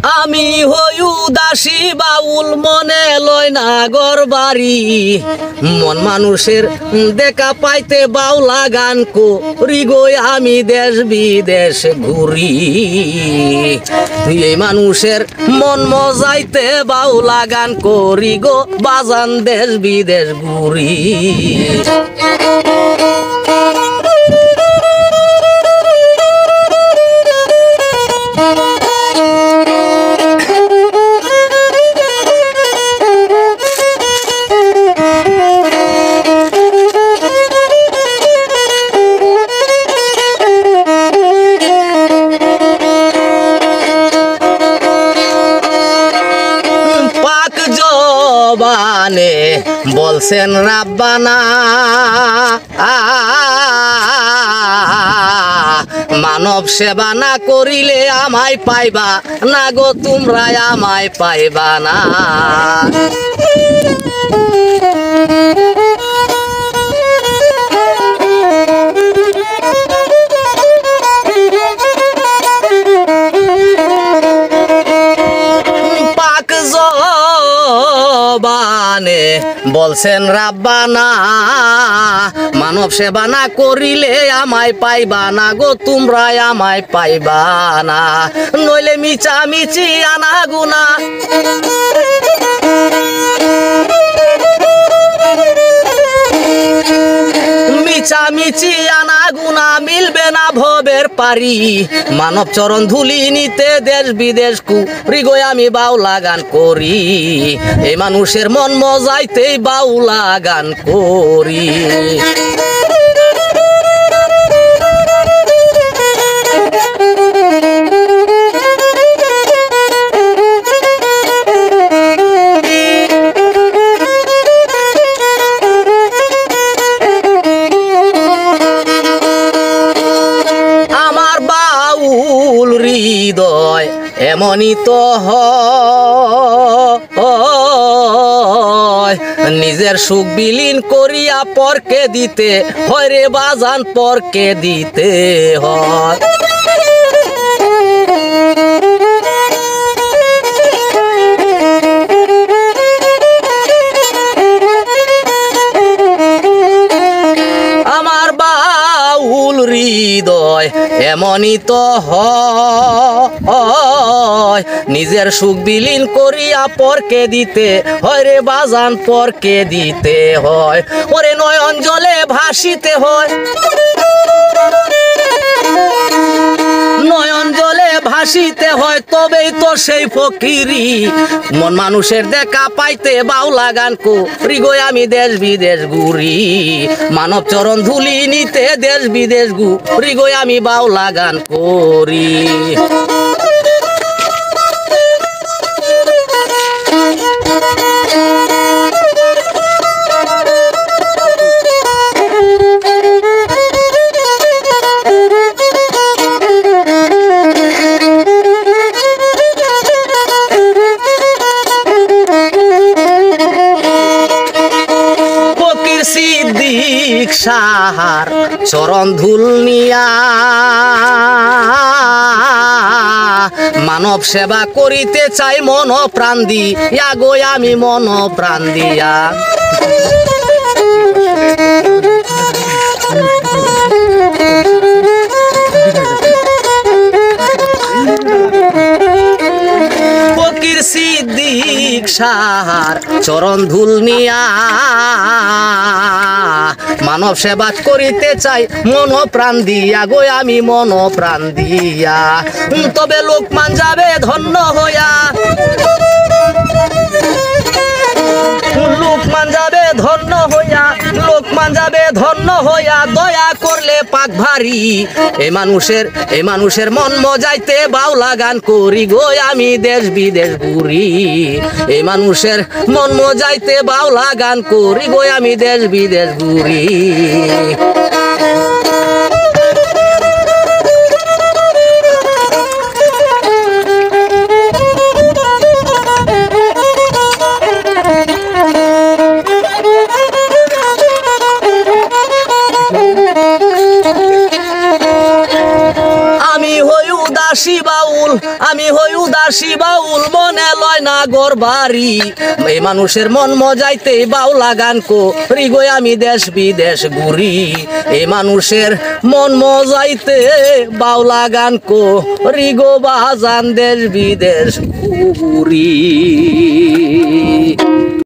আমি হই উদাসী বাউল মনে লয় না ঘর বাড়ি মন মানুষের দেখা পাইতে বাউলা গান করি গো আমি দেশ বিদেশ ঘুরি এই মানুষের মন মজাইতে বাউলা গান করি গো বাজান দেশ বিদেশ ঘুরি বানে বলছেন রাব্বানা মানব সেবা না করিলে আমায় পাইবা না গো তোমরা আমায় পাইবা না বানে বলছেন রাব্বানা মানব সেবা না করিলে আমায় পাইবা না গো তোমরা আমায় পাইবা না নইলে মিচা মিচি আনা গুনা মিচামিচি আনা গুনা মিলবে না ভবের পারি মানব চরণ ধুলি নিতে দেশ বিদেশ কুরি গো আমি বাউলা গান করি এই মানুষের মন মজাইতেই বাউলা গান করি হৃদয় এমনই তো হয় নিজের সুখ বিলীন করিয়া পরকে দিতে হয় রে বাজান পরকে দিতে হয় আমার বাউল হৃদয় এমনই তো হয় নিজের সুখ বিলীন করিয়া পরকে দিতে হয় রে বাজান পরকে দিতে হয় ওরে নয়ন জলে ভাসিতে হয় নয়ন জলে ভাসিতে হয় তবেই তো সেই ফকিরি মন মানুষের দেখা পাইতে বাউলা গান করি গো আমি দেশ বিদেশ ঘুরি মানব চরণ ধুলি নিতে দেশ বিদেশ ঘুরি গো আমি বাউলা গান করি সিদ্দিক সাহার চরণ ধুল নিয়া মানব সেবা করিতে চাই মন প্রাণ দিয়া গো আমি মন প্রাণ দিয়া ফকির সিদ্দিক সাহার চরণ ধুল নিয়া মানব সেবা করিতে চাই মন প্রাণ দিয়া গো আমি মন প্রাণ দিয়া তবে লোকমান যাবে ধন্য হইয়া লোকমান যাবে ধন্য হইয়া লোকমান যাবে ধন্য হইয়া দয়া করলে পাক ভারী এই মানুষের মন মজাইতে বাউলা গান করি গো আমি দেশ বিদেশ ঘুরি এই মানুষের মন মজাইতে বাউলা গান করি গো আমি দেশ বিদেশ ঘুরি বাউল আমি হই উদাসী বাউল মনে লয় না ঘর বাড়ি এই মানুষের মন মজাইতে বাউলা গান করি গো আমি দেশ বিদেশ ঘুরি এই মানুষের মন মজাইতে বাউলা গান করি গো বাজান দেশ বিদেশ ঘুরি